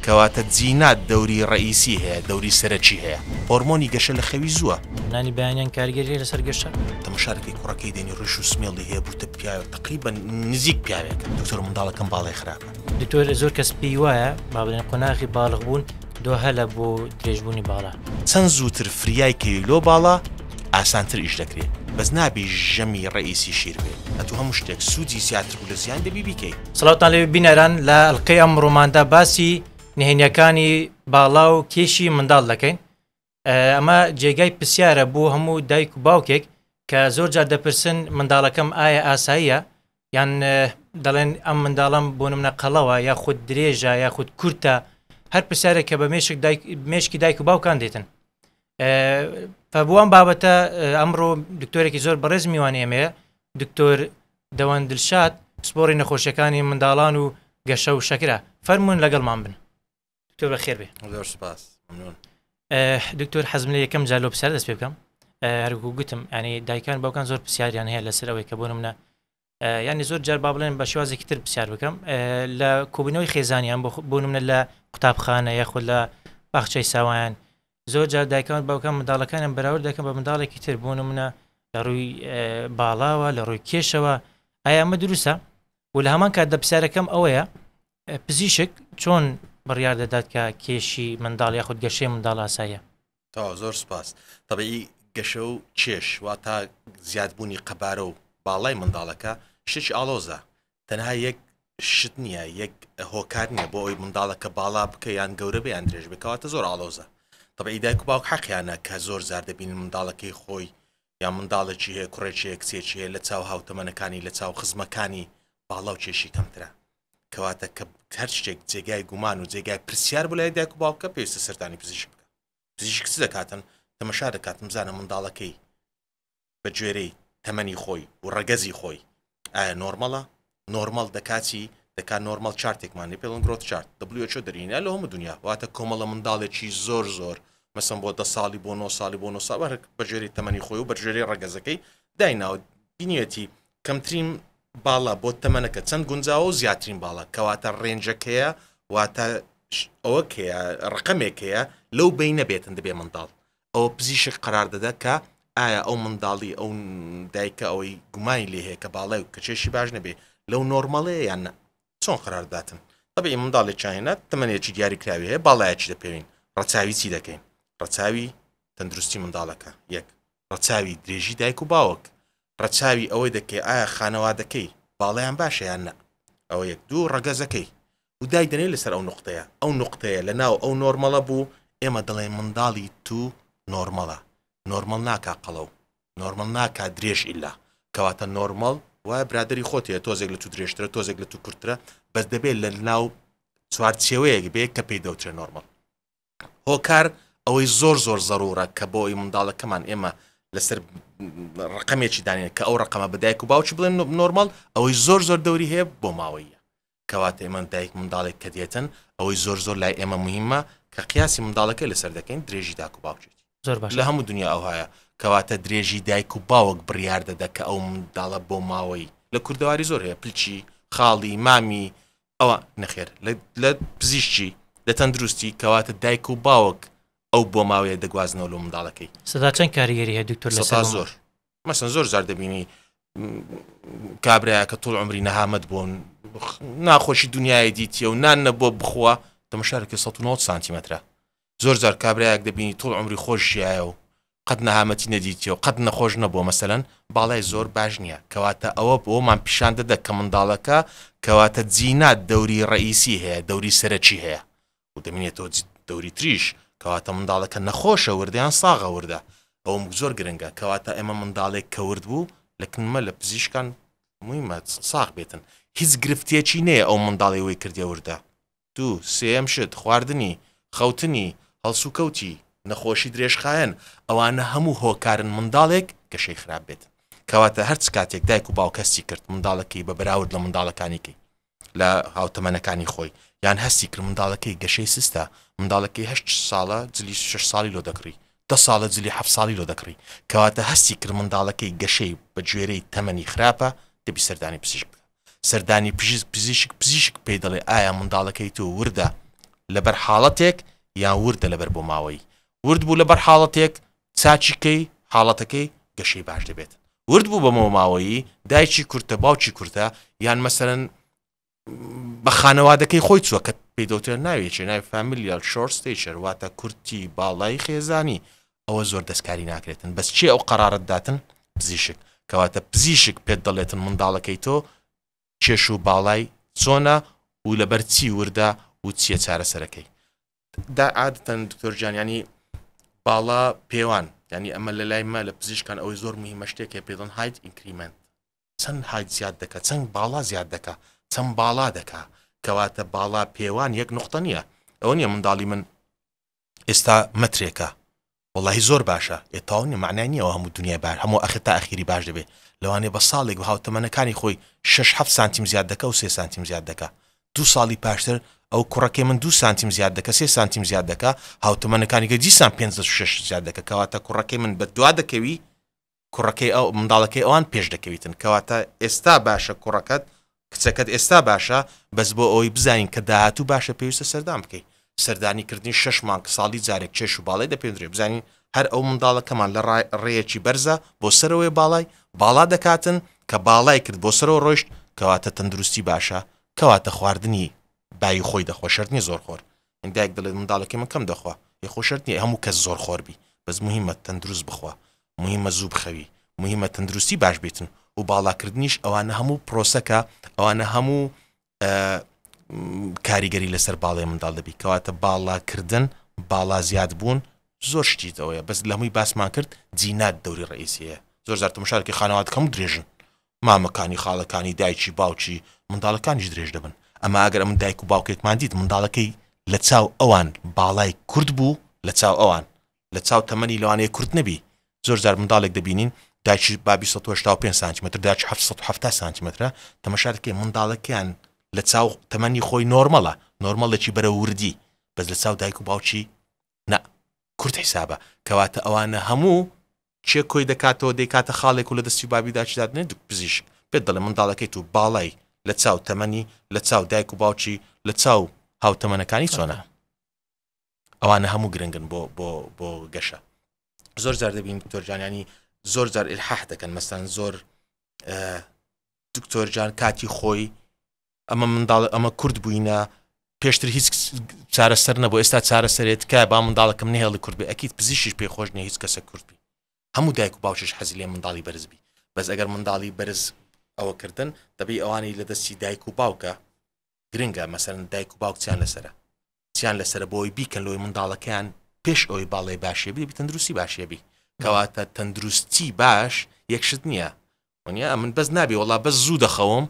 کەواتە جینات دەوری ڕئیسی هەیە دەوری سەرەکی هەیە هۆرمۆنی گەشە لە خەوی زووە نانی بەیانیان کارگەری لەسەر گەشە تەماشارەکەی کوڕەکەی دێنی ڕژ و سمێڵی هەیە بوتە پیاوە تقریبا نزیک پیاوێک دکتۆر منداڵەکەم باڵی خراپە دکتۆر زۆر کەس پێی وایە با بڵێن قۆناغی باڵغ بوون دۆ هەلە بۆ درێژبوونی باڵا چەند زووتر فریای کەویلۆ باڵا ئاسانتر ئیش دەکرێت بەس نابێ ژەمی ڕئیسی شیر بێ ئەتو هەموو شتێک سوودی زیاتر بوو لە زیان دەبی بیکەی سڵاوتان لێ بینەران لە ئەڵقەی ئەمڕۆماندا باسی نهێنیەکانی باڵا و کێشی منداڵ دەکەین ئەمە جێگای پرسیارە بۆ هەموو دایک و باوکێک کە زۆر جار دەپرسن منداڵەکەم ئایا ئاساییە یان دەڵێن ئەم منداڵم بۆ نمونە قەڵەوە یا خود درێژە یا خود کورتە هەر پرسیارێک کە بە مێشکی دایک و باوکان دێتن بۆم بابەتە ئەمڕۆ دکتۆرێکی زۆر بەڕێز میوانی ئەمەیە دکتۆر دەوەن دڵشاد سپۆڕی نەخۆشیەکانی منداڵان و گەشە و شەکرە فەرمونون لەگەڵمان بن دکتۆر بەخێر بێ دکتۆر حەزم لە یەکەم جار لۆ پرسیار دەست پێ بکەم هەرگوو گوتم ینی دایکان باوکان زۆر پرسیاریان هەیە لەسەر ئەوەی کە بۆ نمونە ینی زۆر جار با بڵێن بە شێوازێکی تر پرسیار بکەم لە کۆبوونەوەی خێزانیان بۆ نمونە لە قوتابخانە یاخود لە باخچەی ساوایان زۆر جار دایکان باوکان منداڵەکانیان بەراورد دەکەن بە منداڵێکی تر بۆ نمونە لە ڕووی باڵاوە لە ڕووی کێشەوە ئایا ئەمە دروستە و لە هەمان کات دەپرسیارەکەم ئەوەیە پزیشک چۆن بڕیار دەدات کە کێشی منداڵ یاخود گەشەی منداڵ ئاساییە تا زۆر سپاس تەبیعی گەشە و چێش واتە زیادبوونی قەبارە و باڵای منداڵەکە شتێکی ئاڵۆزە تەنها یەک شت نییە یەک هۆکار نییە بۆ ئەوی منداڵەکە باڵا بکە یان گەورە بە یان درێژ بکەواتە زۆر ئاڵۆزە تەبیعی دایک و باوک حەقیانە کە زۆر زار دەبینن منداڵەکەی خۆی یا منداڵێکی هەیە کوڕێکی هەیە کچێکی هەیە لە چاو هاوتەمەنەکانی لە چاو خزمەکانی باڵا و کێشی کەمترە کەواتە کە هەر شتێک جێگای گومان و جێگای پرسیار بۆ لای دایک و باوکە پێویستە سەردانی پزیشک بکە پزیشک چ دەکاتن تەمەشا دەکات بزانە منداڵەکەی بە گوێرەی تەمەنی خۆی و ڕەگەزی خۆی ئایا نۆرمەڵە نۆرمەڵ دەکاتی دەکات نۆرمەڵ چارتێکمانی پێڵن گرۆت چارت WHO دەرینە لە هەموو دنیا واتە کۆمەڵە منداڵێکی زۆر مەسەن بۆ 10 ساڵی بۆ 9 ساڵی بۆ 9 ساڵ بە گوێرەی تەمەنی خۆی و بە گوێرەی ڕەگەزەکەی دایناوە بینێتی کەمترین باڵا بۆ تەمەنەکە چەند گونجاوە و زیاترین باڵا کەواتە ڕێنجەکەیە واتە ئەوەکەیە ڕقەمێکەیە لەو بینە بێتن دەبێ منداڵ ئەوە پزیشک قرار دەدا کە ئایا ئەو منداڵی ئەو دایکە ئەوەی گومانی لێ هەیە کە باڵای و کەچێشی باش نەبێ لەو نۆرمەڵەیە یان نە چۆن قرارداتن تەبیعی منداڵێک چاهێنات تەمەنێکی دیاری کراوی هەیە باڵایەکی دەپێوین ڕەچاوی چی دەکەین ڕەچاوی تەندروستی منداڵەکە یەک ڕەچاوی درێژی دایک و باوک ڕەچاوی ئەوەی دەکەی ئایا خانەوادەکەی باڵیان باشە یان نە ئەوە یەک دوو ڕەگەزەکەی و دای دەنێ لەسەر ئەو نقطەیە لە ناو ئەو نۆرمەڵە بوو ئێمە دەڵێن منداڵی تو نۆرمەڵە نۆرمەڵ ناکا قەڵەو نۆرمەڵ ناکا درێژ ئیلا کەواتە نۆرمەڵ وای برادری خۆتیە تۆزێک لە تو درێژترە تۆزێک لە تو کورترە بەس دەبێت لە ناو چوارچێوەیەک بێ کە پێی دەوترێت نۆرمەڵ هۆکار ئەوەی زۆر زەڕورە کە بۆ ئەوی منداڵەکەمان ئێمە لەسەر ڕقەمێکی دانێن کە ئەو ڕقەمە بەدایک و باوکی بڵێن نۆرمەڵ ئەوەی زۆر دەوری هەیە بۆ ماوەیە کەواتە ئێمە دایک منداڵێک کە دێتن ئەوەی زۆر لای ئێمە مهمە کە قیاسی منداڵەکەی لەسەر دەکەین درێژی دایک و باوکێتی زۆر باش لە هەموو دنیا ئەو هەیە کەواتە درێژی دایک و باوک بڕیار دەدا کە ئەو منداڵە بۆ ماوەی لە کوردەواری زۆر هەیە پلچی خاڵی مامی ئەوە نەخێر لە پزیشکی لە تەندروستی کەواتە دایک و باوک ئەو بۆ ماوەیە دەگوازنەوە لە منداڵەکەی سەدا چەند کاریگەری هەیە دکتۆر لەسەر زۆر مەسەن زۆر زار دەبینی کابراایە کە توڵ عمری نەهامەت بوون ناخۆشی دنیای دیتیە و نان نەبووە بخوا تەمەشارێکی 190 سانتیمەترە زۆر جار کابراایەک دەبینی توڵ عمری خۆشیایە و قەت نەهامەتی نەدیتیە و قەت نەخۆش نەبووە مەسەلەن باڵای زۆر باش نییە کەواتە ئەوە بۆمان پیشان دەدە کە منداڵەکە کەواتە جینات دەوری ڕئیسی هەیە دەوری سەرەکی هەیە و دەمێنێتەوە دەوری تریش کەواتە منداڵەکە نەخۆشە وردیان ساغە وردە ئەوم زۆر گرنگە کەواتە ئێمە منداڵێک کەورد بوو لە کنمە لە پزیشکان مویمە ساغ بێتن هیچ گرفتێکی نەیە ئەو منداڵی وی کردی وردە دوو سێم شت خواردنی خەوتنی هەڵسوکەوتی نەخۆشی درێژخایەن ئەوانە هەموو هۆکارن منداڵێک گەشەی خراپ بێت کەواتە هەرچ کاتێک دایک و باوکەستی کرد منداڵەکەی بە بەراورد لە منداڵەکانیکەی لە هاوتەمەنەکانی خۆی یان هەستی کرد منداڵەکەی گەشەی سستە منداڵەکەی 8 ساڵە جلی 6 ساڵی لۆ دەکڕی 10 ساڵە جلی 7 ساڵی لۆ دەکڕی کەواتە هەستی کرد منداڵەکەی گەشەی بە گوێرەی تەمەنی خراپە دەبی سەردانی پزیشک بکە سەردانی پزیشک پێی دەڵێ ئایا منداڵەکەی تۆ وردە لەبەر حاڵەتێک یان وردە لەبەر بۆ ماوەی ورد بوو لەبەر حاڵەتێک چاچیکەی حاڵەتەکەی گەشەی باش دەبێت ورد بوو بەمەوە ماوەیی دایکی کورتە باوکی کورتە یان مەسەرەن بە خانەوادەکەی خۆی چووە کە پێدەوتێن ناوێت ناوی فامیلیال شۆرت ستیچر واتە کورتی باڵای خێزانی ئەوە زۆر دەستکاری ناکرێتن بەس چێ ئەو قەرارەت داتن پزیشک کەواتە پزیشک پێت دەڵێتن منداڵەکەی تۆ کێش و باڵای چۆنە و لەبەر چی وردە و چیە چارەسەرەکەی دا عادەتەن دکتۆر ینی باڵا پێوان ینی ئەمە لە لای مە لە پزیشکان ئەوەی زۆر مهمە شتێکە پێدەن هایت ئینکریمنت چەند هایت زیاد دەکە چەند باڵا زیاد دەکە چەند باڵا دەکا کەواتە باڵا پێوان یەک نقطە نییە ئەوە نیە منداڵی من ئێستا مەترێکە وڵی زۆر باشە ئێتاونی معنای نییەوە هەموو دنیای باش هەموو ئەختا ئەخیری باش دەبێت لەوانێ بە ساڵێک بە هاوتەمەنەکانی خۆی 6-7 سانتیم زیاد دەکە و 3 سانتیم زیاد دەکە 2 ساڵی پاشتر ئەو کوڕەکەی من 2 سانتیم زیاد دەکە 3 سانتیم زیاد دەکە هاوتەمەنەکانیکە دیسان 5-6 زیاد دەکە کەواتە کوڕەکەی من بە دوا دەکەوی کوڕەکەی ئەو منداڵەکەی ئەوان پێش دەکەویتن کەواتە ئێستا باشە کوڕەکەت کچەکەت ئێستا باشە بەس بۆ ئەوەی بزانین کە داهاتوو باشە پێویستە سەردان بکەیت سەردانیکردنی 6 مانگ ساڵی جارێک چێش و باڵای دەپێنرێ بزانین هەر ئەو منداڵەکەمان لە ڕێیەکی بەرزە بۆ سەرەوەی باڵای باڵا دەکاتن کە باڵای کرد بۆ سەرەوە ڕۆیشت کەواتە تەندروستی باشە کەواتە خواردنی بای خۆی دەخۆ شەرت نیە زۆر خۆر ئەندایەک دەڵێت منداڵەکەی من کەم دەخوا یخۆ شەرت نیە هەموو کەس زۆر خۆربی بەس مهمە تەندروست بخوا مهمە زوو بخەوی مهمە تەندروستی باش بیتن و باڵاکردنیش ئەوانە هەموو پرۆسەکە ئەوانە هەموو کاریگەری لەسەر باڵێ منداڵ دەبی کەواتە باڵاکردن باڵا زیاد بوون زۆر شتیت ئەوەیە بەس لە هەمووی باسمان کرد جینات دەوری ڕئیسیە زۆر زار تەماشاکە خانەوادەکەم درێژن مامەکانی خاڵەکانی دایکی باوکی منداڵەکانیش درێژ دەبن ئەمە ئەگەر من دایک و باوکێکمان دیت منداڵەکەی لە چاو ئەوان باڵای کورد بوو لە چاو ئەوان لە چاو تەمەنی لەوانەیە کورد نەبی زۆر زار منداڵێک دەبینین دایکی بابی 185 سانتیمتر داچ 770 سانتیمترە تەماشاکە منداڵەکەیان لە چاو تەمەنی خۆی نۆرمەڵە نۆرمەڵێکی بەرە وردی بەس لە چاو دایک و باوکی نە کورت حیسابە کەواتە ئەوانە هەموو چێ کۆی دەکاتەوە دەیکاتە خاڵێک و لە دەستی بابی داچدادنێ پزیشک پێت دەڵێ منداڵەکەی تو باڵای لە چاو تەمەنی لە چاو دایک و باوکی لە چاو هاوتەمەنەکانی چۆنە ئەوانە هەموو گرنگن بۆ گەشە زۆر جار دەبین دکتۆرجانیانی زۆر جار ئلحاح دەکەن مەسەن زۆر دکتۆرجان کاتی خۆی ئەمە منداڵ ئەمە کورد بووینە پێشتر هیچ چارەسەر نەبوو ئێستا چارەسەرێت کە با منداڵەکەم نهێڵی کورد بێ ئەکیت پزیشیش پێخۆش نیە هیچ کەسە کورد بی هەموو دایک و باوکیش حەزی لێ منداڵی بەرز بی بەس ئەگەر منداڵی بەرز ئەوە کردن دەبی ئەوانی لە دەستی دایک و باوکە گرنگە مەسەرەن دایک و باوک چیان لەسرە چیان لەسرە بۆی بیکەن لەوەی منداڵەکەیان پێش ئەوەی باڵێ باشێبی بی تەندروستی باشێبی کەواتە تەندروستی باش یەکشت نییە وەنیا من بەس نابێ وەڵا بەس زوو دەخەوم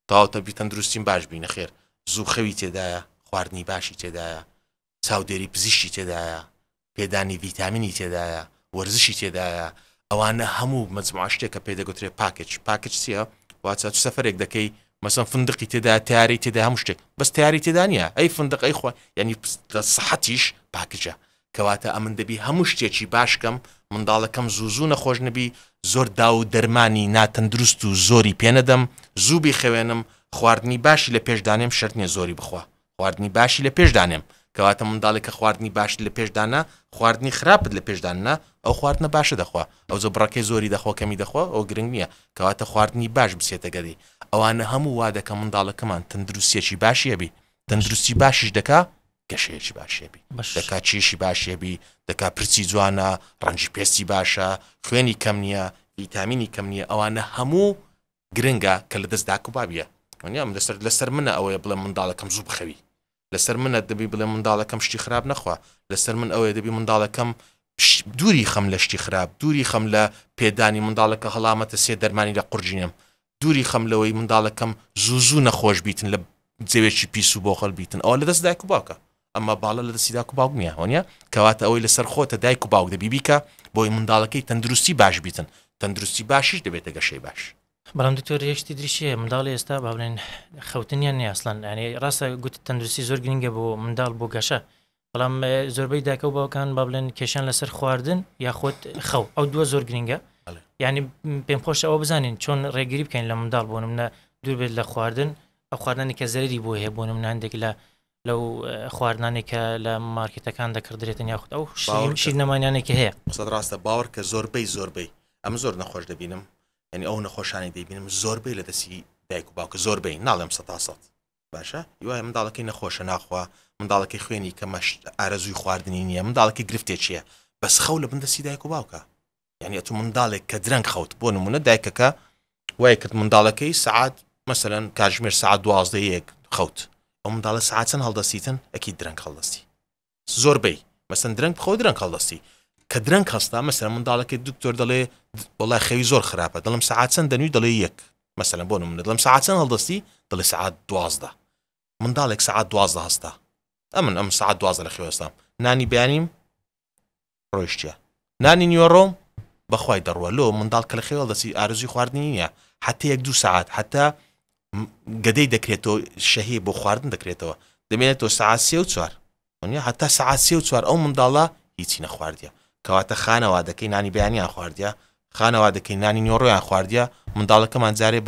تاوتە بی تەندروستیم باش بینە خێر زوو خەوی تێدایە خواردنی باشی تێدایە چاودێری پزیشتی تێدایە پێدانی ڤیتامینی تێدایە وەرزشی تێدایە ئەوانە هەموو مەجموعە شتێکە پێدەگوترێ پاکج چییە واتە سەفەرێک دەکەی مەسەن فندقی تێدا تیاری تێدا هەموو شتێک بەس تیاری تێدا نیە ئەی فندق ئەی خوا ینی سەحەتیش پاکجە کەواتە ئەمن دەبی هەموو شتێکی باشکەم منداڵەکەم زوو نەخۆش نەبی زۆر دا و دەرمانی ناتەندروست و زۆری پێنەدەم زووبی خوێنم خواردنی باشی لە پێشدانێم شەرت نیە زۆری بخوا خواردنی باشی لە پێشدانێم کەواتە منداڵێکە خواردنی باشی لە پێشدانە خواردنی خراپت لە پێشدانە ئەو خواردنە باشە دەخوا ئەو زە بڕەکەی زۆری دەخۆ کەمی دەخوا ئەو گرنگ نییە کەواتە خواردنی باش بسێتە گەدی ئەوانە هەموو وا دەکە منداڵەکەمان تەندروستیەکی باشیەبی تەندروستی باشیش دەکا گەشەیەکی باشێبی دەکا چێشی باشێبی دەکا پرچی جوانە ڕەنجی پێستی باشە خوێنی کەم نییە ڤیتامینی کەم نییە ئەوانە هەموو گرنگە کە لە دەست داک و بابیە ونیام لەسەر منە ئەوەیە بڵێ منداڵەکەم زوو بخەوی لەسەر منە دەبی بڵێ منداڵەکەم شتی خراپ نەخوا لەسەر من ئەوەیە دەبی منداڵەکەم دووری خەم لە شتی خراپ دووری خەم لە پێدانی منداڵەکە هەڵامەتە سێ دەرمانی لە قورجینم دووری خەم لەوەی منداڵەکەم زوو نەخۆش بیتن لە جێوێکی پیس و بۆخەڵ بیتن ئەوە لە دەست دایک و باوکە ئەمە باڵە لە دەستی دایک و باوک نییە وانە کەواتە ئەوەی لەسەر خۆتە دایک و باوک دەبی بیکە بۆی منداڵەکەی تەندروستی باش بیتن تەندروستی باشیش دەبێتە گەشەی باش بەڵام دکتۆر هێشتی دریشیە منداڵی ئێستا با بڵێن خەوتنیان نیە ئەسڵەن ینی ڕاستە گوت تەندروستی زۆر گرنگە بۆ منداڵ بۆ گەشە بەڵام زۆربەی دایکە و باوکان با بڵێن کێشان لەسەر خواردن یاخۆت خەو ئەو دووە زۆر گرنگە ینی پێم خۆش ئەوە بزانین چۆن ڕێگیری بکەین لە منداڵ بۆ نمونە دوور بێت لە خواردن ئەو خواردنی کە زەرری بۆ هەیە بۆ نمونە هەندێک لە لەو خواردنانێکە لە مارکێتەکان دەکردرێتن یاخود ئەو باوەڕ شیر نەمانیانێکی هەیە قسەت ڕاستە باوەڕ کە زۆربەی ئەم زۆر نەخۆش دەبینم ینی ئەو نەخۆشانی دەبینم زۆربەی لە دەستی دایک و باوکە زۆربەی ناڵێم 100 باشە یوای منداڵەکەی نەخۆشە ناخوا منداڵەکەی خوێنی کە ئارەزووی خواردنی نییە منداڵەکەی گرفتێکیە بەس خەو لە بندەستی دایک و باوکە یعنی ئەتو منداڵێک کە درەنگ خەوت بۆ نمونە دایکەکە وای کرد منداڵەکەی سعات مثلەن کاتژمێر سعات 12 خەوت ئەو منداڵە سعات چەند هەڵدەستیتن ئەکی درەنگ هەڵدەستی زۆربەی مەسەن درەنگ بخۆ درەنگ هەڵدەستی کە درەنگ هەستا مەسەر منداڵەکەی دکتۆر دەڵێ وڵای خەوی زۆر خراپە دڵم سعات چەند دەنووی دەڵێ یەک مەسەلەن بۆ نمونە دڵم سعات چەند هەڵدەستی دەڵێ سعات 12 منداڵێک سعات 12 هەستا ئەم سعات 12 لە خێوەستام نانی بیانیم ڕۆیشتە نانی نیوەڕۆم بەخوای دەڕوە لۆ منداڵ کە لە خێوەڵ دەسی ئارزوی خواردنی نییە حتا 1-2 سعات حتا گەدەی دەکرێتەوە شەهی بۆ خواردن دەکرێتەوە دەمێنێتەوە سعات 3-4 حتا سعات 3-4 ئەو منداڵە هیچی نەخواردیە کەواتە خانەوادەکەی نانی بەیانیان خواردیە خانەوادەکەی نانی نیوەڕۆیان خواردیە منداڵەکەمان جارێ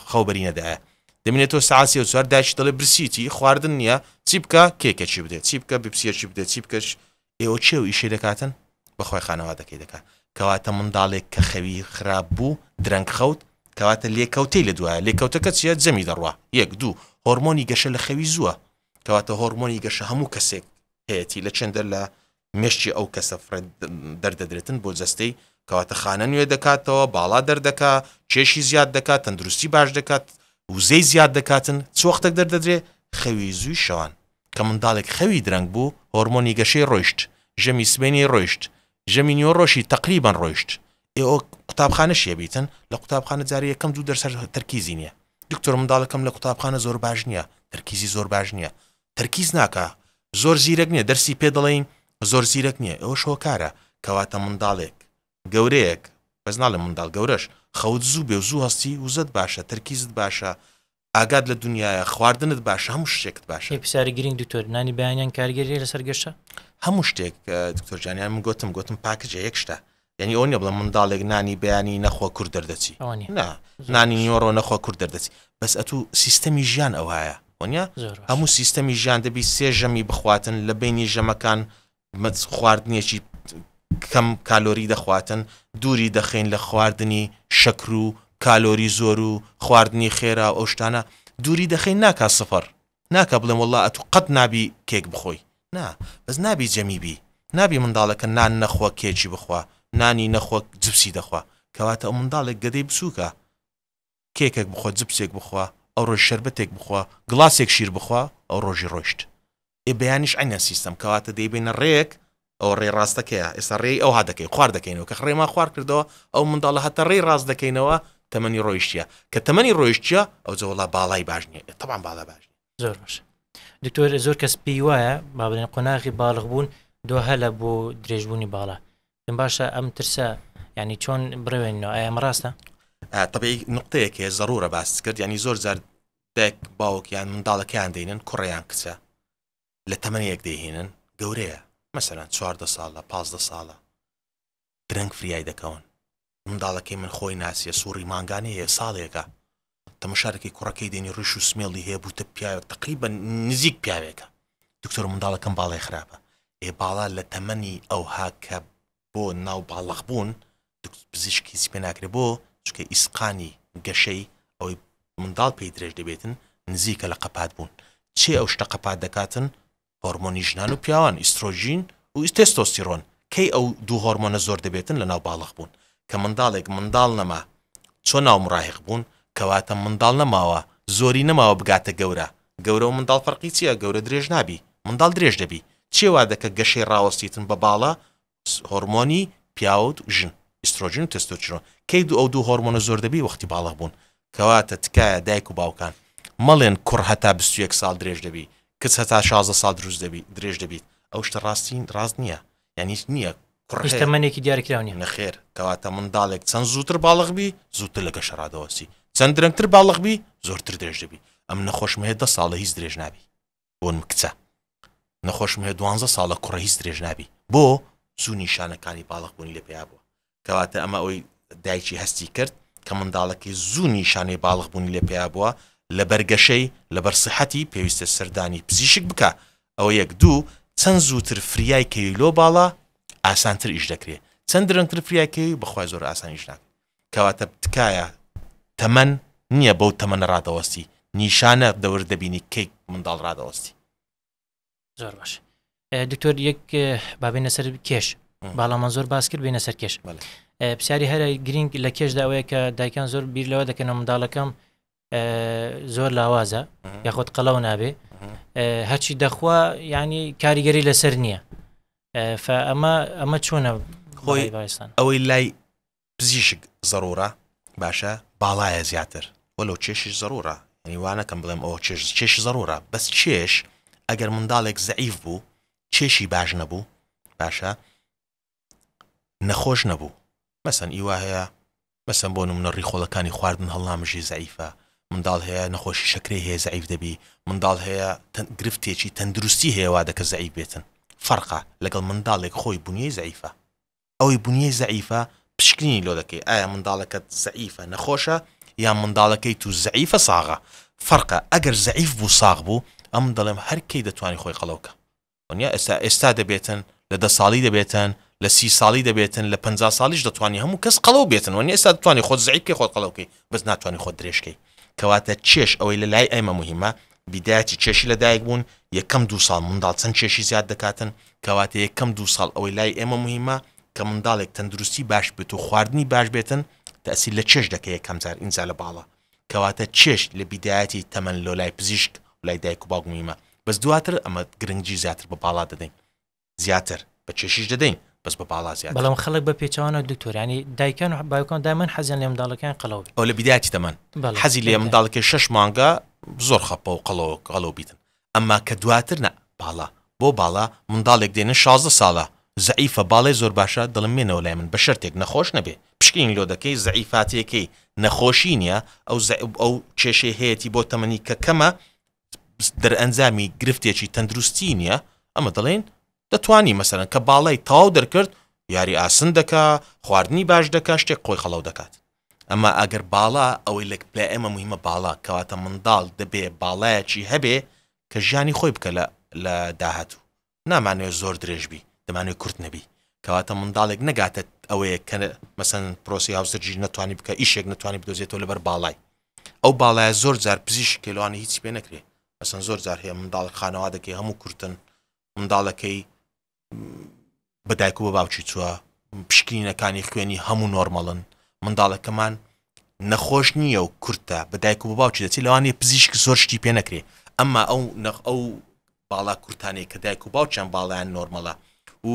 خەوبەری نەدایە دەمێنێتەوە سعات 3-4 داچی دەڵێ برسیتی خواردن نییە چی بکە کێکێکی بدێت چی بکە بپسیەکی بدێت چی بکەش ئێوە چێ و ئیشێ دەکاتن بەخوای خانەوادەکەی دەکات کەواتە منداڵێک کە خەوی خراپ بوو درەنگ خەوت کەواتە لێکەوتەی لە دوایە لێکەوتەکە چیە جەمی دەڕوا 1-2 هۆرمۆنی گەشە لە خەوی زووە کەواتە هۆرمۆنی گەشە هەموو کەسێک هەیەی لە چەندە لە مشتی ئەو کەسە دەردەدرێتن بۆ جەستەی کەواتە خانە نوێ دەکاتەوە باڵا دەردەکا کێشی زیاد دەکات تەندروستی باش دەکات وزەی زیاد دەکاتن چۆختێک دەردەدرێ خەوی زووی شەوان کە منداڵێک خەوی درەنگ بوو هۆرمۆنی گەشەی ڕۆیشت ژەمی سبێنی ڕۆیشت ژەمی نیوەڕۆشی تقریبان ڕۆیشت ئێوە قوتابخانە شێبیتن لە قوتابخانە جاری یەکەم 2 دەرس تەرکیزی نییە دکتۆر منداڵەکەم لە قوتابخانە زۆر باش نییە تەرکیزی زۆر باش نییە تەرکیز ناکە زۆر زیرەک نییە دەرسی پێ دەڵێین زۆر زیرەک نییە ئەوە شۆکارە کەواتە منداڵێک گەورەیەک بەس ناڵێ منداڵ گەورەش خەوت زوو بێ و زوو هەستی وزت باشە تەرکیزت باشە ئاگاد لە دنیاە خواردنت باشە هەموو شتێکت باشە پرسیاری گرنگ دکتۆر نانی بەیانیان کارگەری لەسەر گەشتە هەموو شتێک دکتۆرجانیان من گوتم پاکجە یەک شتە یعنی ئەو نیە بڵێ منداڵێک نانی بەیانی نەخوا کوور دەردەچی نانی نیوەڕۆ نەخوا کوور دەردەچی بەس ئەتوو سیستەمی ژیان ئەو هەیە وەنیا هەموو سیستەمی ژیان دەبی 3 ژەمی بخواتن لە بینی ژەمەکان خواردنیەکی کەم کالۆری دەخواتن دووری دەخین لە خواردنی شەکر و کالۆری زۆر و خواردنی خێرا ئەو شتانە دووری دەخین ناکا سفر ناکە بڵێم وڵا ئەتوو قەت نابی کێک بخۆی نا بەس نابی جەمیبی نابی منداڵەکە نان نەخوا کێکی بخوا نانی نەخوا جبسی دەخوا کەواتە ئەو منداڵێک گەدەی بچووکە کێکێک بخوا جبسێک بخوا ئەو ڕۆژ شەربەتێک بخوا گڵاسێک شیر بخوا ئەو ڕۆژی ڕۆیشت بەیانیش عینە سیستەم کەواتە دەیبێنە ڕێک ئەو ڕێ ڕاستەکەیە ئێستا ڕێ ئەو هادەکەی خوارد دەکەینەوە کە خڕێما خوار کردەوە ئەو منداڵە هەتا ڕێ ڕاست دەکەینەوە تەمەنی ڕۆیشتە کە تەمەنی ڕۆیشتە ئەو جەوڵا باڵای باش نییە تەبان باڵا باش زۆر باش دکتۆر زۆر کەس پێی وایە با بڵێن قۆناغی باڵغ بوون دۆ هەلە بۆ درێژبوونی باڵا پێم باشە ئەم ترسە ینی چۆن بڕوێنەوە ئەم ڕاستە طبعی نقطەیەکێ زەڕورە باس کرد ینی زۆر جار دایک باوکیان منداڵەکەیان دێنن کوڕیان کچە لە تەمەنیەک دەیهێنن گەورەیە مەسەلەن 14 ساڵە 15 ساڵە درەنگ فریای دەکەون منداڵەکەی من خۆی ناسیە سووڕی مانگانی هەیە ساڵێکە تەمەشارێکی کوڕەکەی دێنی ڕیش و سمێڵی هەیە بووتە پیاوێک تقریبا نزیک پیاوێکە دکتۆر منداڵەکەم باڵای خراپە باڵا لە تەمەنی ئەو هاکە بۆ ناو باڵغ بوون پزیشکی پێ ناکرێت بۆ چکە ئیسقانی گەشەی ئەوەی منداڵ پێی درێژ دەبێتن نزیکە لە قەپات بوون چێ ئەو شتە قەپات دەکاتن هۆرمۆنی ژنان و پیاوان ئیسترۆژین و تێستۆستیرۆن کەی ئەو دوو هۆرمۆنە زۆر دەبێتن لە ناو باڵغ بوون کە منداڵێک منداڵ نەما چۆ ناو مڕاهق بوون کەواتە منداڵ نەماوە زۆری نەماوە بگاتە گەورە و منداڵ فەرقی چییە گەورە درێژ نابی منداڵ درێژ دەبی چێوا دەکە گەشەی ڕاوەستیتن بە باڵا هۆرمۆنی پیاوت و ژن ئیسترۆژین و تێستۆستیرۆن کەی ئەو دوو هۆرمۆنە زۆر دەبی وەختی باڵغ بوون کەواتە تکایە دایک و باوکان مەڵێن کوڕ هەتا 21 ساڵ درێژ دەبی کچ هەتا 16 ساڵ درێژ دەبیت ئەو شتە ڕاست نییە یعنی نییە تەمەنێکی دیارکراونی نەخێر کەواتە منداڵێک چەند زووتر باڵغ بی زووتر لە گەشە ڕادەوەسی چەند درەنگتر باڵغ بی زۆرتر درێژ دەبی ئەم نەخۆشمەیە 10 ساڵە هیچ درێژ نابی بۆن کچە نەخۆشمەیە 12 ساڵە کوڕە هیچ درێژ نابی بۆ زوو نیشانەکانی باڵغ بوونی لە پێیا بووە کەواتە ئەمە ئەوەی دایکی هەستی کرد کە منداڵەکەی زوو نیشانەی باڵغ بوونی لە پێیا بووە لە بەرگەشەی لەبەر سیحەتی پێویستە سەردانی پزیشک بکە ئەوە یەک دوو چەند زووتر فریای کەوی لۆ باڵا ئاسانتر ئیش دەکرێت چەند درەنگتر فریاکەوی بەخوای زۆر ئاسان ئیش ناکە کەواتە تکایە تەمەن نییە بەو تەمەنە ڕادەوەستی نیشانە دەور دەبینی کەی منداڵ ڕادەوەستی زۆر باش دکتۆر یەک بابێنە سەر کێش باڵامان زۆر باس کرد بێنە سەر کێش پرسیاری هەرە گرنگ لە کێشدا ئەوەیە کە دایکان زۆر بیر لەوە دەکەنەوە منداڵەکەم زۆر لاوازە یاخۆت قەڵەو نابێ هەرچی دەخوا ینی کاریگەری لەسەر نییە ئەمە چۆنە خۆی ئەوەی لای پزیشک زەڕورە باشە باڵایە زیاتر وەلو چێشش زەڕورە وانەکەم بڵێم ئەوە چێش زەڕورە بەس چێش ئەگەر منداڵێک زەعیف بوو چێشی باش نەبوو باشە نەخۆش نەبوو مەسەن ئیوا هەیە مەسەن بۆ نمونە ڕیخۆڵەکانی خواردن هەڵامژی زەعیفە منداڵ هەیە نەخۆشی شەکرەی هەیە زەعیف دەبی منداڵ هەیە گرفتێکی تەندروستی هەیە وا دەکە زەعیف بێتن فەرقە لەگەڵ منداڵێک خۆی بنیەی زەعیفە ئەوەی بنیەی زەعیفە پشکنینی لۆ دەکەی ئایا منداڵەکەت زەعیفە نەخۆشە یان منداڵەکەی تو زەعیفە ساغە فەرقە ئەگەر زەعیف بوو ساغ بوو ئەم دەڵێم هەرکەی دەتوانانی خۆی قەڵەوکە وەنیا ئێستا دەبێتن لە 10 ساڵی دەبێتن لە 30 ساڵی دەبێتن لە 50 ساڵیش دەتوانانی هەموو کەس قەڵەو بێتن وەنیا ئێستا دەتوانانی خۆت زەعیفکەی خۆت قەڵەوکەی بەس ناتوانانی خۆت درێژکەی کەواتە چێش ئەوەی لە لای ئێمە مهمە بیدایەتی چێشی لەدایک بوون یەکەم 2 ساڵ منداڵ چەند چێشی زیاد دەکاتن کەواتە یەکەم 2 ساڵ ئەوەی لای ئێمە مهمە کە منداڵێک تەندروستی باش بێت و خواردنی باش بێتن تەسیل لە چێش دەکە یەکەم جار ئینجا لە باڵە کەواتە چێش لە بیدایەتی تەمەن لۆ لای پزیشک لای دایک و باوک مهمە بەس دواتر ئەمە گرنگجی زیاتر بە باڵا دەدەین زیاتر بە چێشیش دەدەین بەس بە باڵا زیاتر بەڵام خەڵک بە پێچوانە دکتۆر ینی دایکان و باوکان دایمەن حەزیان لێ منداڵەکان قەڵەو ئەو لە بیدایەتی تەمەن حەزی لێ منداڵەکەی 6 مانگە زۆر خەپە و قەڵەو بیتن ئەمما کە دواتر نە باڵا بۆ باڵا منداڵێک دێنە 16 ساڵە زەعیفە باڵێ زۆر باشە دڵمێنەوە لای من بە شەرتێک نەخۆش نەبێ پشکین لۆ دەکەی زەعیفاتێکی نەخۆشی نییە ئەو کێشەی هەیەی بۆ تەمەنی کە کەمە دەرئەنجامی گرفتێکی تەندروستی نییە ئەمە دەڵێن دەتوانی مەسەرەن کە باڵای تەواو دەرکرد یاری ئاسن دەکا خواردنی باش دەکا شتێک خۆی خەڵەو دەکات ئەمە ئەگەر باڵا ئەوەی لە پلە ئێمە مهمە باڵا کەواتە منداڵ دەبێ باڵایەکی هەبێ کە ژیانی خۆی بکە لە داهاتوو نامانوێت زۆر درێژبی دەمانوێت کورت نەبی کەواتە منداڵێک نەگاتە ئەوەیە کە مەسەن پرۆسی هاوسەرجی نەتوانی بکە ئیشێک نەتوانی بدۆزێتەوە لەبەر باڵای ئەو باڵایە زۆر جار پزیشک کێلوانی هیچ پێ نەکرێ مەسەن زۆر جار هەیە منداڵێک خانەوا دەکەی هەموو کورتن منداڵەکەی بەدایک و بە باوکی چووە پشکینەکانی خوێنی هەموو نۆرمەڵن منداڵەکەمان نەخۆش نییە و کورتە بەدایک و بە باوکی دەچێت لەوانەیە پزیشک زۆر شتی پێ نەکرێ ئەمما ئەو باڵا کورتانەیە کە دایک و باوکیان باڵیان نۆرمەڵە و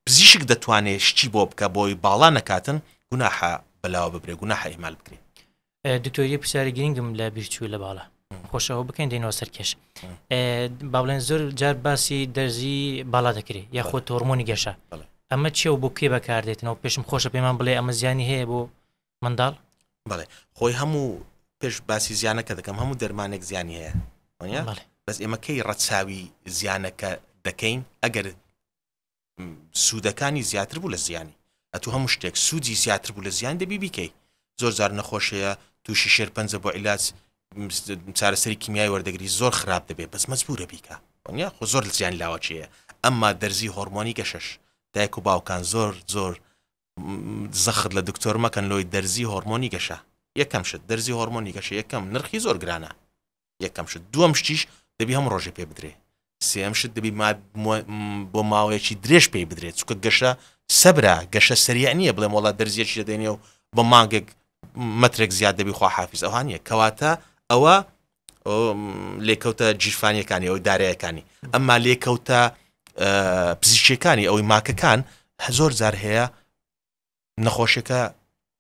پزیشک دەتوانێت شتی بۆ بکە بۆی باڵا نەکاتن گوناحە بەلاوە ببرێ گوناحە ئیمال بکرێ دکتۆری پرسیاری گرنگم لە بیرچوو لە باڵە خۆشەوە بکەین دێنەوە سەر کێش با بڵێن زۆر جار باسی دەرزی باڵا دەکرێت یاخۆت هۆرمۆنی گەشە ئەمە چێ و بۆ کێ بەکاردێتنەوە پێشم خۆشە پێمان بڵێ ئەمە زیانی هەیە بۆ منداڵ بەڵێ خۆی هەموو پێش باسی زیانەکە دەکەم هەموو دەرمانێک زیانی هەیە بەس ئێمە کەی ڕەچاوی زیانەکە دەکەین ئەگەر سوودەکانی زیاتر بوو لە زیانی ئەتو هەموو شتێک سوودی زیاتر بوو لە زیان دەبی بیکەی زۆر جار نەخۆشەیە تووشی شێرپەنجە بۆ عیلاج چارەسەری کیمیایی وەردەگری زۆر خراپ دەبێت بەس مەجبورە بیکە وەنیا خۆ زۆر لە زیان لاوەچەیە ئەمما دەرزی هۆرمۆنی گەشەش دایک و باوکان زۆر زەخت لە دکتۆر مەکەن لۆی دەرزی هۆرمۆنی گەشە یەکەم شت دەرزی هۆرمۆنی گەشە یەکەم نرخی زۆر گرانە یەکەم شت دووەم شتیش دەبی هەموو ڕۆژێ پێ بدرێ سێم شت دەبی بۆ ماوەیەکی درێژ پێی بدرێت چونکە گەشە سەبرا گەشە سەریع نییە بڵێم وڵات دەرزیەکی دەدەینێ و بە مانگێک مەترێک زیاد دەبی خوا حافیز ئەوان نیە کەواتە ئەوە لێکەوتە جیرفانیەکانی ئەوی دارایەکانی ئەمما لێکەوتە پزیشکەکانی ئەوەی ماکەکان زۆر جار هەیە نەخۆشیەکە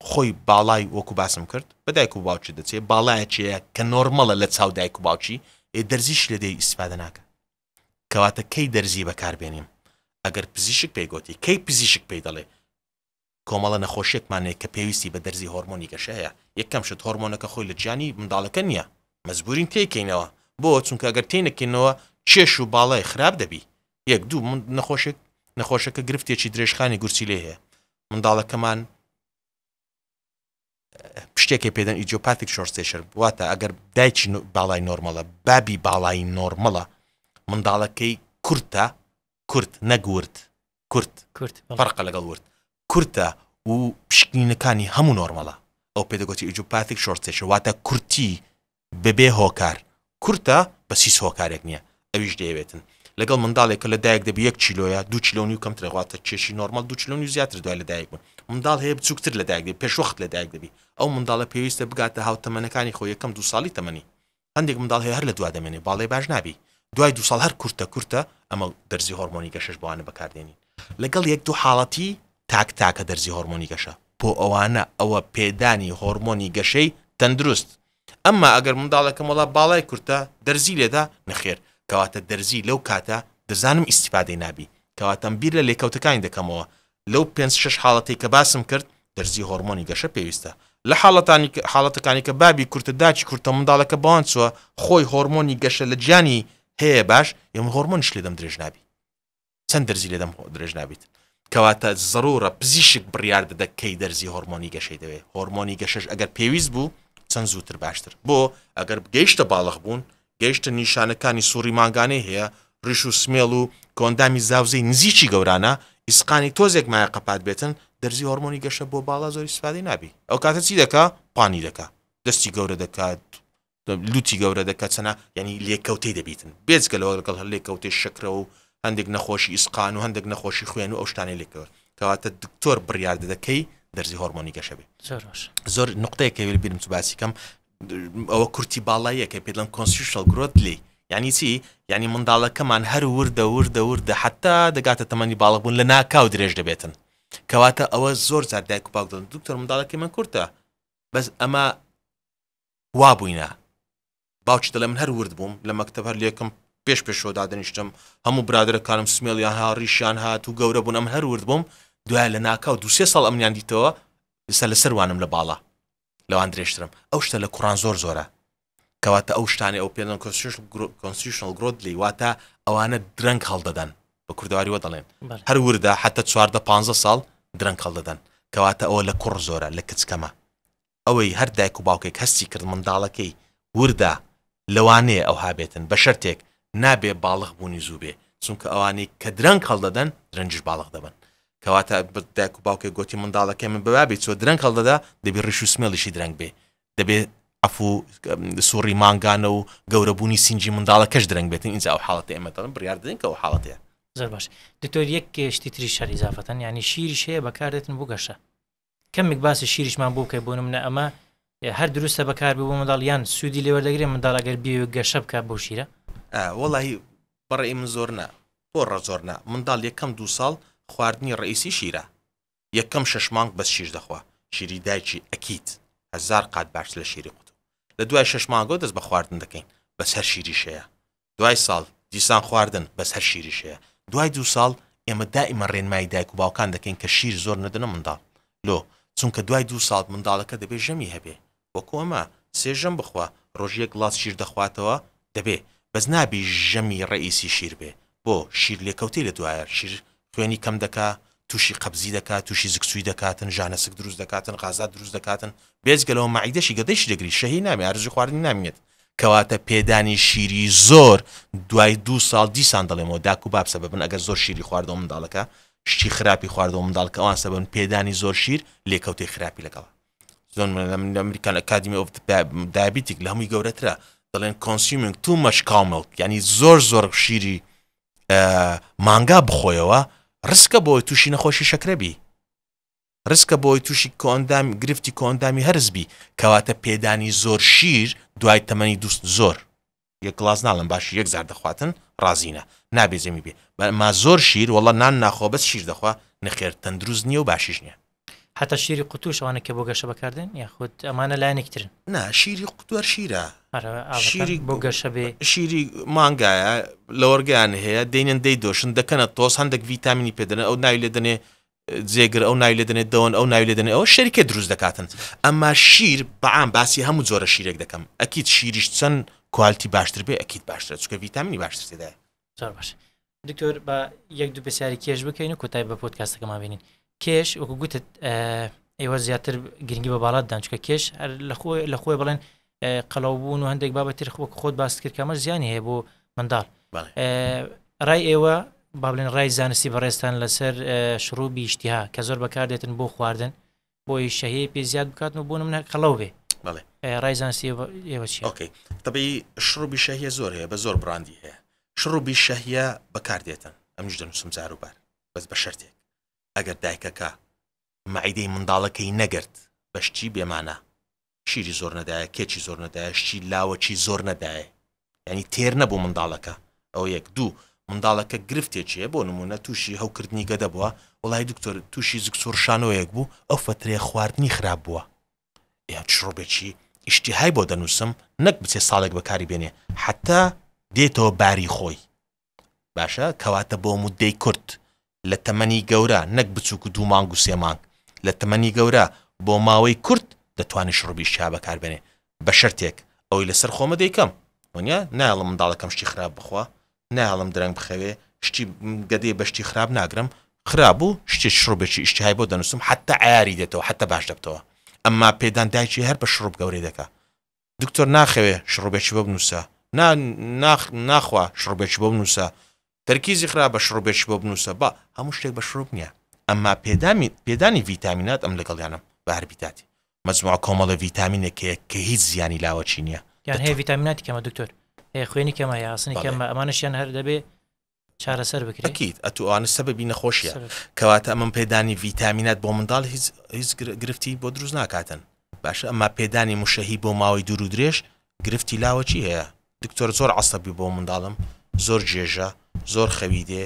خۆی باڵای وەکو باسم کرد بە دایک و باوکی دەچێت باڵایەکیەیە کە نۆرمەڵە لە چاو دایک و باوکی دەرزیش لە دەی ئیسفادە ناکە کەواتە کەی دەرزی بەکاربێنیم ئەگەر پزیشک پێیگوتی کەی پزیشک پێی دەڵێ کۆمەڵە نەخۆشیێکمانەیە کە پێویستی بە دەرزی هۆرمۆنی گەشە هەیە یەکەم شت هۆرمۆنەکە خۆی لە گیانی منداڵەکە نییە مەجبورین تێکەینەوە بۆ چونکە ئەگەر تێنەکەینەوە چێش و باڵای خراپ دەبی یەک دوو نەخۆشەکە گرفتێکی درێژخانی گورچی لێ هەیە منداڵەکەمان پشتێکی پێدەن ئیجۆپاتیک شۆرستێشر واتە ئەگەر دایکی باڵای نۆرمەڵە بابی باڵایی نۆرمەڵە منداڵەکەی کورتە کورت نەگورت کورت فەرقە لەگەڵ ورد کورتە و پشکنینەکانی هەموو نۆرمەڵە ئەو پێدەگوتی ئیجۆپاتیک شۆرستێشر واتە کورتی بەبێ هۆکار کورتە بە 30 هۆکارێک نییە ئەویش دەیەوێتن لەگەڵ منداڵێکە لە دایک دەبی 1 کیلۆیە 2 کیلۆنی و کەم ترێغاتە کێشی نۆرمال 2 کیلۆنی زیاتر دوای لە دایک بوون منداڵ هەیە بچووکتر لە دایک دەبی پێشوەخت لە دایک دەبی ئەو منداڵە پێویستە بگاتە هاوتەمەنەکانی خۆی یەکەم 2 ساڵی تەمەنی هەندێک منداڵ هەیە هەر لە دوا دەمێنێ باڵێ باش نابی دوای 2 ساڵ هەر کورتە ئەمە دەرزی هۆرمۆنی گەشەش بۆوانە بەکاردێنین لەگەڵ 1-2 حاڵەتی تاکە دەرزی هۆرمۆنی گەشە بۆ ئەوانە ئەوە پێدانی هۆرمۆنی گەشەی تەندروست ئەمما ئەگەر منداڵەکەم وڵا باڵای کورتە دەرزی لێدا نەخێر کەواتە دەرزی لەو کاتە دەزانم ئیسیفادەی نابی کەواتەم بیر لە لێکەوتەکانی دەکەمەوە لەو 5-6 حاڵەتی کە باسم کرد دەرزی هۆرمۆنی گەشە پێویستە لە حاڵەتەکانی کە بابی کورتە داچی کورتە منداڵەکە بەوان چووە خۆی هۆرمۆنی گەشە لە گیانی هەیە باش ئێمە هۆرمۆنیش لێدەم درێژ نابی چەند دەرزی لێدەم درێژ نابیت کەواتە زەڕورە پزیشک بڕیار دەدە کەی دەرزی هۆرمۆنی گەشەی دەوێت هۆرمۆنی گەشەش ئەگەر پێویست بوو چەند زووتر باشتر بۆ ئەگەر گەیشتە باڵغ بوون گەیشتە نیشانەکانی سووری مانگانەی هەیە ڕیش و سمێڵ و کۆندامی زاوزەی نزیکی گەورانە ئیسقانی تۆزێک مایە قەپات بێتن دەرزی هۆرمۆنی گەشە بۆ باڵا زۆر ئیسفادەی نابی ئەو کاتە چی دەکا پانی دەکا دەستی گەورە دەکات لوتی گەورە دەکات چەنە ینی لێکەوتەی دەبیتن بێجگە لەوە لەگەڵ هەر لێکەوتەی شەکرە و هەندێک نەخۆشی ئیسقان و هەندێک نەخۆشی خوێن و ئەو شتانەی لێکەوە کەواتە دکتۆر بڕیار دەدەکەی دەرزی هۆرمۆنی گەشە بێت زۆر نقطەیەکە بیرم تو باسی کەم ئەوە کورتی باڵاییەکە پێ لەم کۆنستیتیوشنال گرۆت لێ یعنی چی یعنی منداڵەکەمان هەر وردە حتا دەگاتە تەمەنی باڵغ بوون لە ناکاو درێژ دەبێتن کەواتە ئەوە زۆر زار دایک و باوک دەڵێن دکتۆر منداڵەکەی من کورتە بەس ئەمە وا بووینە باوکی دەڵێ من هەر ورد بووم لە مەکتەب هەر لێکم پێشەوە دادەنیشتم هەموو برادرەکانم سمێڵیان ها ڕیشیان هات و گەورە بوون ئەم هەر ورد بووم دوای لە ناکاو 2-3 ساڵ ئەمنیان دیتەوە لەسەر وانم لە باڵا لەوان درێژترم ئەو شتە لە کوڕان زۆرە کەواتە ئەو شتانێ ئەو پێدەن کۆنستیتیوشنال گرۆت لێ واتە ئەوانە درەنگ هەڵدەدەن بە کوردەواریوە دەڵێن هەر وردە حتا 14-15 ساڵ درەنگ هەڵدەدەن کەواتە ئەوە لە کوڕ زۆرە لە کچکەمە ئەوەی هەر دایک و باوکێک هەستی کرد منداڵەکەی وردە لەوانەیە ئەو هابێتن بە شەرتێک نابێ باڵغ بوونی زوو بێ چونکە ئەوانەی کە درەنگ هەڵدەدەن درەنجش باڵغ دەبن کەواتە دایک و باوکێک گوتی منداڵەکەی من بەبێت چۆ درەنگ هەڵدەدا دەبێ ڕیش و سمێڵیشی درەنگ بێ دەبێت ئەفو سووری مانگانە و گەورەبوونی سینجی منداڵەکەش درەنگ بێتن اینجا ئەو حاڵەتە ئێمە دەڵێن بڕیار دەدەین کە ئەو حاڵەتەیە زۆر باش دکتۆر یەک شتی تری شەر ئیزافەتەن ینی شیریش هەیە بەکاردێتن بۆ گەشە کەمێک باسی شیریشمان بوو کە بۆ نمونە ئەمە هەر دروستە بەکار بوو منداڵ یان سوودی لێوەردەگرێت منداڵ ئەگەر بێ گەشە بکە بۆ شیرە وەڵی بەڕێی من زۆر نا بۆ ڕە زۆر نا منداڵ یەکەم 2 ساڵ خواردنی ڕئیسی شیرە یەکەم 6 مانگ بەس شیر دەخوا شیری دایکی ئەکیت 1000 قات باش لە شیری قوت لە دوای 6 مانگۆ دەست بە خواردن دەکەین بەس هەر شیریشەیە دوای ساڵ دیسان خواردن بەس هەر شیریشەیە دوای 2 ساڵ ئێمە دائیمە ڕێنمای دایک و باوکان دەکەین کە شیر زۆر نەدەنە منداڵ لۆ چونکە دوای 2 ساڵ منداڵەکە دەبێت ژەمی هەبێ وەکو ئەمە 3 ژەم بخوا ڕۆژیە گڵاس شیر دەخواتەوە دەبێ بەس نابی ژەمی ڕئیسی شیر بێ بۆ شیر لێکەوتی لە دوایە شیر خوێنی کەم دەکا تووشی قەبزی دەکات تووشی زگسووی دەکاتن ژانەسک دروست دەکاتن غازات دروست دەکاتن بێجگەلەوە مەعیدەشی گەدەیشی دەگری شەهی نامێ ئارزوی خواردنی نامێت کەواتە پێدانی شیری زۆر دوای 2 ساڵ دیسان دەڵێمەوە داک و باب سەبەبن ئەگەر زۆر شیری خواردەوە منداڵەکە شتی خراپی خواردەوە منداڵکە ئەوان سەبەبن پێدانی زۆر شیر لێکەوتەی خراپی لەگەڵ زۆر لە ئەمریکان ئەکادمی ئۆف دایابیتیک لە هەمووی گەورەترە دەڵێن consuming too much cow milk یعنی زۆر شیری مانگا بخۆیەوە ڕسکە بۆی تووشی نەخۆشی شەکرەبی ڕسکە بۆی تووشی کۆندامی گرفتی کۆندامی هەرزبی کەواتە پێدانی زۆر شیر دوای تەمەنی دوست زۆر یەک گڵاس ناڵم باشی 1 زار دەخواتن ڕازینە نابێ زەمی بێ ما زۆر شیر وەڵا نان ناخۆ بەس شیر دەخوا نەخێر تەندروست نییە و باشیش نییە حتا شیری قوتوش ئەوانە کە بۆ گەشە بەکاردێن یاخود ئەمانە لایەنێکترن نا شیری قوتوەر شیرە شیری بۆ گەشە بێ شیری مانگایە لە وەرگیان هەیە دەینن دەیدۆشن دەکەنە تۆز هەندێک ڤیتامینی پێدەنە ئەو ناوی لێ دەنێ جێگر ئەو ناوی لێ دەنێت دەوەن ئەو ناوی لێ دەنێ ئەوە شەریکە دروست دەکاتن ئەمما شیر بەعام باسی هەموو جۆرە شیرێک دەکەم ئەکید شیریش چەند کوالتی باشتر بێ ئەکید باشترە چونکە ڤیتامینی باشتر تێدایە زۆر باش دکتۆر بە 1-2 پرسیاری کێش بکەین و کۆتایی بە پۆدکاستەکەمان بینین کێش وەکو گوتت ئێوە زیاتر گرنگی بە باڵاتدان چکە کێش لە خۆی بڵێن قەڵاوبوون و هەندێک بابەتی خۆت باس کرد کەمە زیانی هەیە بۆ منداڵ ڕای ئێوە با بڵێن ڕای زانستی بەڕێستان لەسەر شروعی شتیها کە زۆر بەکاردێتن بۆ خواردن بۆی شەهەیە پێ زیاد بکاتن و بۆ منە قەڵاو بێ ڕای زانستی ئێوە چی؟ ئۆکەی طبعی شروعی شەهیە زۆر هەیە بە زۆر براندی هەیە شروعی شەهیە بەکاردێتن ئەمش دەنووسم جاروبار بەس بە شەرتێک ئەگەر دایکەکە مەعیدەی منداڵەکەی نەگرت بەشتی بێمانە شیری زۆر نەدایە کێکی زۆر نەدایە شتی لاوەکی زۆر نەدایە ینی تێر نەبوو منداڵەکە ئەو یەک دوو منداڵەکە گرفتێکیە بۆ نمونە تووشی هەوکردنی گەدە بووە وڵای دکتۆر تووشی زکسۆرشانەوەیەک بوو ئەو فترێ خواردنی خراپ بووە یان شڕۆبێکی ئیشتیهای بۆ دەنووسم نەک بچێ ساڵێک بەکاری بێنێ حتا دێتەوە باری خۆی باشە کەواتە بۆ مودەی کورت لە تەمەنی گەورە نەک بچووک و 2 مانگ و 3 مانگ لە تەمەنی گەورە بۆ ماوەی کورت دەتوانێت شڕوبی شا بەکار بێنێ بە شەرتێک ئەوی لەسەر خۆمە دەیکەم وانە ناڵم منداڵەکەم شتی خراپ بخوا ناڵم درەنگ بخەوێ شتی گەدەی بەشتی خراپ ناگرم خراپ بوو شتی شڕوبێکی ئیشتیهای بۆ دەنووسم حتا عیاری دێتەوە حتا باش دەبتەوە ئەمما پێدان دایکی هەر بە شڕوب گەورەی دەکا دکتۆر ناخەوێ شڕوبێکی بۆ بنووسە ناخوا شڕوبێکی بۆ بنووسە تەرکیزی خراپ بە شڕوبێکی بۆ بنووسە با هەموو شتێک بە شڕوب نییە ئەمما پێدانی ڤیتامینات ئەم لەگەڵیانم بە هەربیتاتی مەجموعە کۆمەڵە ڤیتامینێکەیە کە هیچ زیانی لاوەچی نییە یان هەیە ڤیتامیناتی کەمە دکتۆر خوێنی کەمە یاسنی کەمە ئەمانشیان هەر دەبێ چارەسەر بکرێت ئەکید ئەتوانە سەبەبی نەخۆشیە کەواتە ئەمەم پێدانی ڤیتامینات بۆ منداڵ هیچ گرفتی بۆ دروست ناکاتن باشە ئەمما پێدانی موشەهی بۆ ماوەی دوور و درێژ گرفتی لاوەچی هەیە دکتۆر زۆر عەسەبی بۆ منداڵم زۆر جێژە زۆر خەوی دێ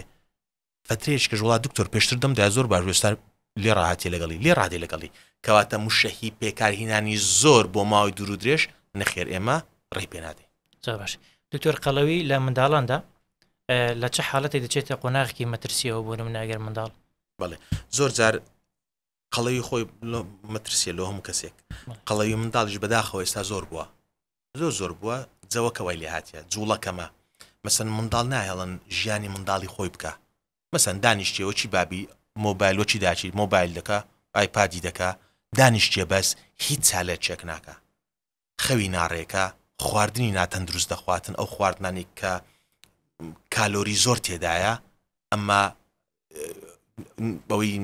فترێک کە وڵات دکتۆر پێشتر دەمدا زۆر باش وێستان لێ ڕاهاتی لەگەڵی لێ ڕادێ لەگەڵی کەواتە موشەهی پێکارهێنانی زۆر بۆ ماوەی دوور و درێژ نەخێر ئێمە ڕێی پێ نادێ زۆر باش دکتۆر قەڵەوی لە منداڵاندا لە چه حاڵەتی دەچێتە قۆناغێکی مەترسیەوە بۆ نمونە ئەگەر منداڵ بەڵێ زۆر جار قەڵەوی خۆی مەترسیە لە هەموو کەسێک قەڵەوی منداڵیش بەداخەوە ئێستا زۆر بووە زۆر بووە جەوەکەوەی لێ هاتیە جوڵەکەمە مەسەن منداڵ ناهێڵن ژیانی منداڵی خۆی بکە مەسەن دانیشتێوەکی بابی مۆبایلۆکی داچی مۆبایل دەکا ئایپادی دەکا دانیشتێ بەس هیچ چالێکێک ناکە خەوی ناڕێکە خواردنی ناتەندروست دەخواتن ئەو خواردنانی کە کالۆری زۆر تێدایە ئەمما بەوەی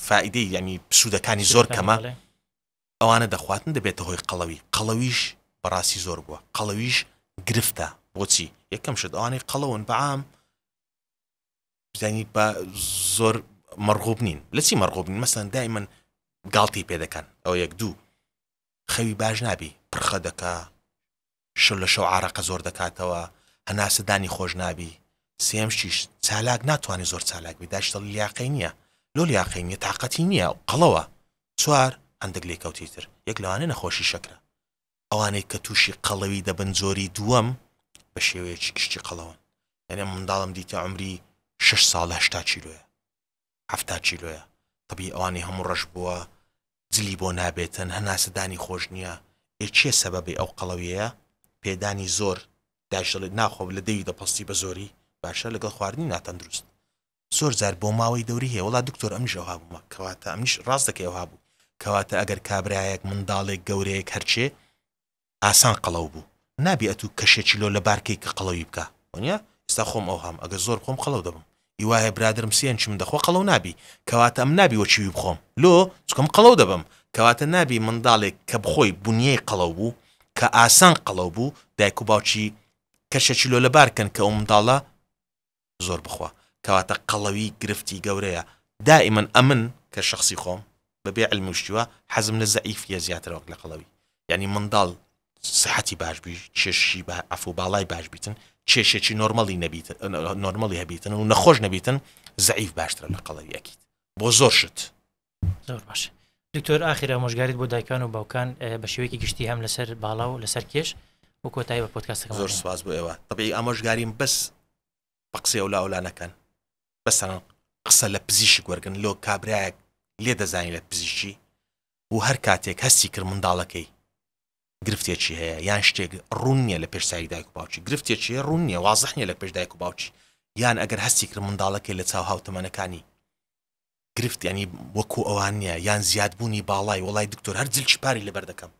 فائیدەی یعنی سوودەکانی زۆر کەمە ئەوانە دەخواتن دەبێتە هۆی قەڵەویش بەڕاستی زۆر بووە قەڵەویش گرفتە بۆچی یەکەم شت ئەوانەی قەڵەون بەعام بزانیت بە زۆر مەرغوب نین لە چی مەرغوب نین مەسەن دایمەن گاڵتی پێ دەکەن ئەو یەک دوو خەوی باش نابی پرخە دەکا شەو لە شەو عارەقە زۆر دەکاتەوە هەناسەدانی خۆش نابی سێم شیش چالاک ناتوانێت زۆر چالاک بی داشتە لیاقەی نییە لۆ لیاقەی نییە تااقەتی نییە قەڵەوە چوار هەندێک لێکەوتی تر یەک لەوانە نەخۆشی شەکرە ئەوانەی کە تووشی قەڵەوی دەبن زۆری دووەم بە شێوەیەکی گشتی قەڵەوەن یعنی منداڵم دیتە عمری 6 ساڵ 80 کیلۆیە 70 کیلۆیە طبی ئەوانی هەموو ڕەش بووە جلی بۆ نابێتن هەناسەدانی خۆش نییە چێ سەبەبی ئەو قەڵەویەیە پێدانی زۆر داشڵێت ناخۆ لە دەوی دەپەستی بە زۆری باشە لەگەڵ خواردنی ناتەندروست زۆر جار بۆ ماوەی دەوری هەیە وڵات دکتۆر ئەمش ئەوها بوومە کەواتە ئەمنیش ڕاست دەکەی ئەوها بوو کەواتە ئەگەر کابرایەک منداڵێک گەورەیەک هەرچێ ئاسان قەڵەو بوو نابی ئەتوو کەشێکی لۆ لە بارکەی کە قەڵەوی بکە وانە ئێستا خۆم ئەوهام ئەگەر زۆر خۆم قەڵەو دەبم هیوایە برادرم سێن چم دەخۆ قەڵەو نابی کەواتە ئەم نابی وەچوی بخۆم لۆ چکەم قەڵەو دەبم کەواتە نابی منداڵێک کە بخۆی بنیەی قەڵەو بوو کە ئاسان قەڵەو بوو دایک و باوکی کەشێکی لۆ لە بارکەن کە ئەو منداڵە زۆر بخوا کەواتە قەڵەوی گرفتی گەورەیە دائیمەن ئەمن کە شخصی خۆم بەبێ علمی وشتیوە حەزم لە زەعیفیە زیاتر وەک لە قەڵەوی یعنی منداڵ سەحەتی باش بی چێشی ئەفو باڵای باش بیتن چێشێکی نۆرمەڵی نەبیتن نۆرمەڵی هەبیتن و نەخۆش نەبیتن زەعیف باشترە لە قەڵەوی یەکیت بۆ زۆر شت زۆر باشە دکتۆر ئاخر ئامۆژگاریت بۆ دایکان و باوکان بە شێوەیەکی گشتی هەم لەسەر باڵا و لەسەر کێش و کۆتایی بە پۆدکاستەکە زۆر سواز بۆ ئێوە طبعی ئامۆژگاریم بەس بە قسەی ئەولانەکەن بەسەن قسە لە پزیشک وەرگن لۆ کابراایەک لێ دەزانی لە پزیشکی و هەر کاتێک هەستی کرد منداڵەکەی گرفتێکی هەیە یان شتێک ڕوون نییە لە پێشسایی دایک و باوکی گرفتێکی ڕوون نییە وازەح نییە لە پێش دایک و باوکی یان ئەگەر هەستی کرد منداڵەکەی لە چاو هاوتەمەنەکانی گرفت ینی وەکو ئەوان نییە یان زیادبوونی باڵای وڵای دکتۆر هەر جلچ پاری لەبەر دەکەم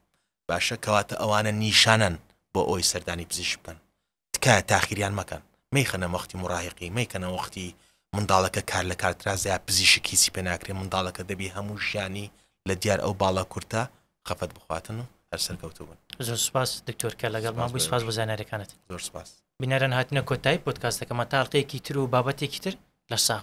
باشە کەواتە ئەوانە نیشانن بۆ ئەوی سەردانی پزیشک بن تکایە تاخیریان مەکەن مەیخەنە وەختی مڕاهقی مەیکەنە وەختی منداڵەکە کار لە کارترازای پزیشک هیچی پێ ناکرێ منداڵەکە دەبی هەموو ژیانی لە دیار ئەو باڵا کورتە خەفەت بخواتن و هەر سەرکەوتو بن. زۆر سوپاس دکتۆر کە لەگەڵمان بووی سوپاس بۆ زانیاریەکانت. زۆر سوپاس. بینەران هاتنە کۆتایی پۆدکاستەکەمە تا حەڵقەیەکی تر و بابەتێکی تر لە ساغ.